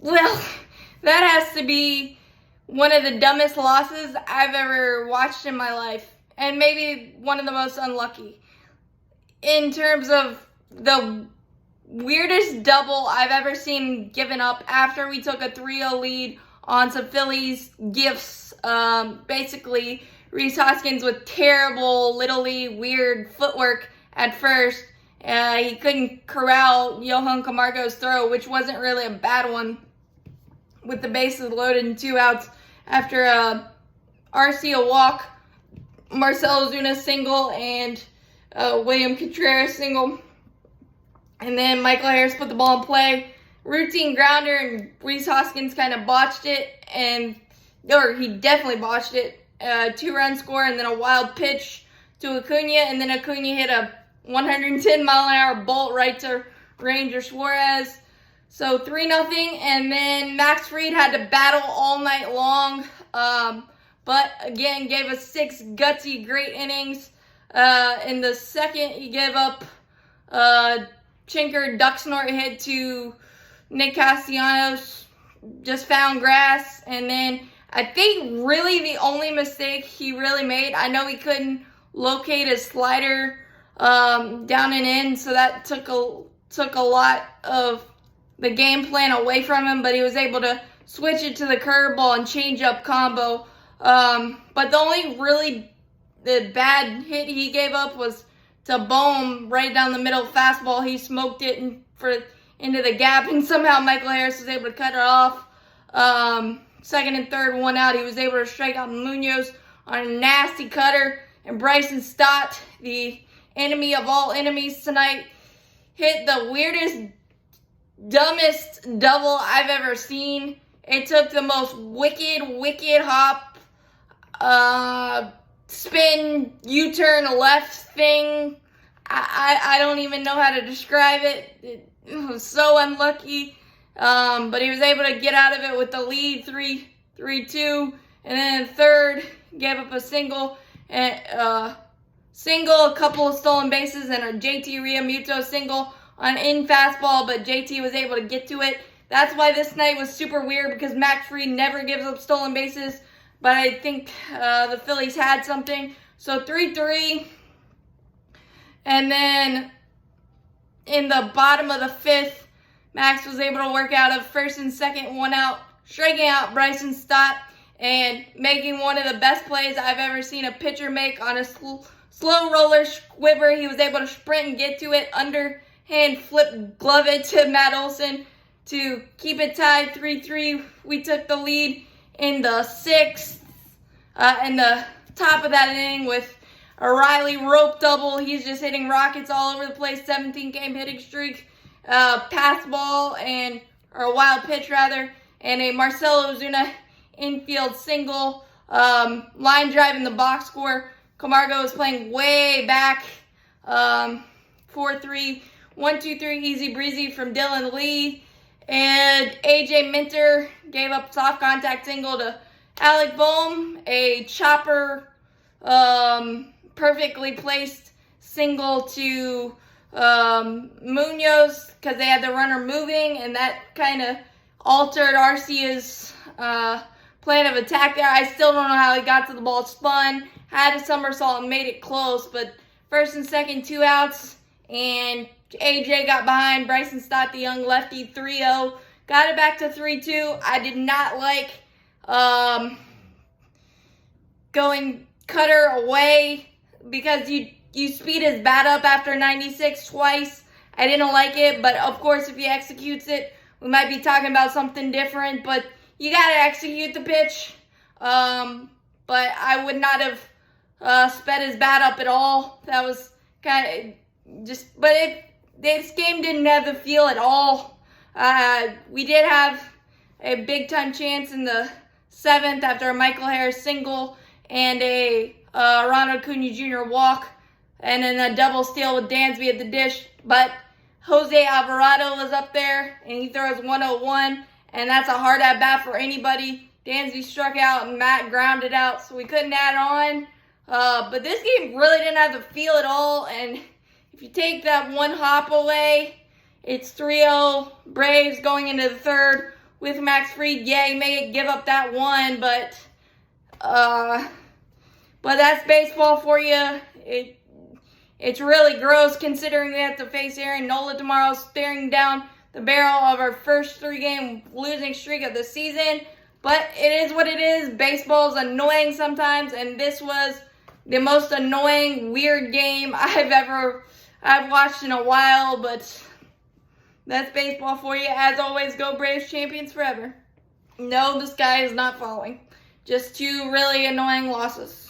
Well, that has to be one of the dumbest losses I've ever watched in my life, and maybe one of the most unlucky. In terms of the weirdest double I've ever seen given up after we took a 3-0 lead on some Phillies gifts. Basically, Rhys Hoskins with terrible, littly, weird footwork at first. He couldn't corral Johan Camargo's throw, which wasn't really a bad one, with the bases loaded and 2 outs after Arcia walk, Marcell Ozuna single, and William Contreras single. And then Michael Harris put the ball in play. Routine grounder, and Rhys Hoskins kind of botched it, or he definitely botched it. 2-run score, and then a wild pitch to Acuna, and then Acuna hit a 110-mile-an-hour bolt right to Ranger Suarez. So 3-0, and then Max Fried had to battle all night long, but again gave us 6 gutsy, great innings. In the second, he gave up Chinker duck snort hit to Nick Castellanos, just found grass, and then I think really the only mistake he really made, I know he couldn't locate his slider down and in, so that took a lot of the game plan away from him, but he was able to switch it to the curveball and change up combo. But the only really the bad hit he gave up was to Bohm right down the middle fastball. He smoked it into the gap, and somehow Michael Harris was able to cut it off. Second and third, 1 out. He was able to strike out Munoz on a nasty cutter, and Bryson Stott, the enemy of all enemies tonight, hit the weirdest, dumbest double I've ever seen. It took the most wicked hop, spin, U-turn left thing. I don't even know how to describe it. It was so unlucky. But he was able to get out of it with the lead 3-2. And then third, gave up a single, a couple of stolen bases, and a JT Realmuto single on in fastball, but JT was able to get to it. That's why this night was super weird, because Max Fried never gives up stolen bases, but I think the Phillies had something. So 3-3. And then in the bottom of the fifth, Max was able to work out of first and second, 1 out, striking out Bryson Stott and making one of the best plays I've ever seen a pitcher make on a slow roller squibber. He was able to sprint and get to it, underhand flip glove it to Matt Olson to keep it tied 3-3. We took the lead in the sixth, in the top of that inning with a Riley rope double. He's just hitting rockets all over the place, 17-game hitting streak. Pass ball or a wild pitch rather, and a Marcell Ozuna infield single, line drive in the box score. Camargo is playing way back, 4-3, 1-2-3 easy breezy from Dylan Lee, and AJ Minter gave up soft contact single to Alec Bohm, a chopper, perfectly placed single to Munoz because they had the runner moving, and that kind of altered Arcia's plan of attack there. I still don't know how he got to the ball. Spun, had a somersault, and made it close, but first and second, 2 outs, and AJ got behind Bryson Stott, the young lefty, 3-0. Got it back to 3-2. I did not like going cutter away because you speed his bat up after 96 twice. I didn't like it, but of course if he executes it, we might be talking about something different, but you got to execute the pitch. But I would not have sped his bat up at all. That was kind of just, but this game didn't have the feel at all. We did have a big-time chance in the 7th after a Michael Harris single and a Ronald Acuna Jr. walk, and then a double steal with Dansby at the dish. But Jose Alvarado was up there, and he throws 101, and that's a hard at-bat for anybody. Dansby struck out, and Matt grounded out, so we couldn't add on. But this game really didn't have the feel at all, and if you take that one hop away, it's 3-0 Braves going into the third, with Max Fried. Yeah, he may give up that one, but that's baseball for you. It's really gross considering we have to face Aaron Nola tomorrow, staring down the barrel of our first 3-game losing streak of the season. But it is what it is. Baseball's annoying sometimes, and this was the most annoying, weird game I've watched in a while. But that's baseball for you. As always, go Braves, champions forever. No, the sky is not falling. Just 2 really annoying losses.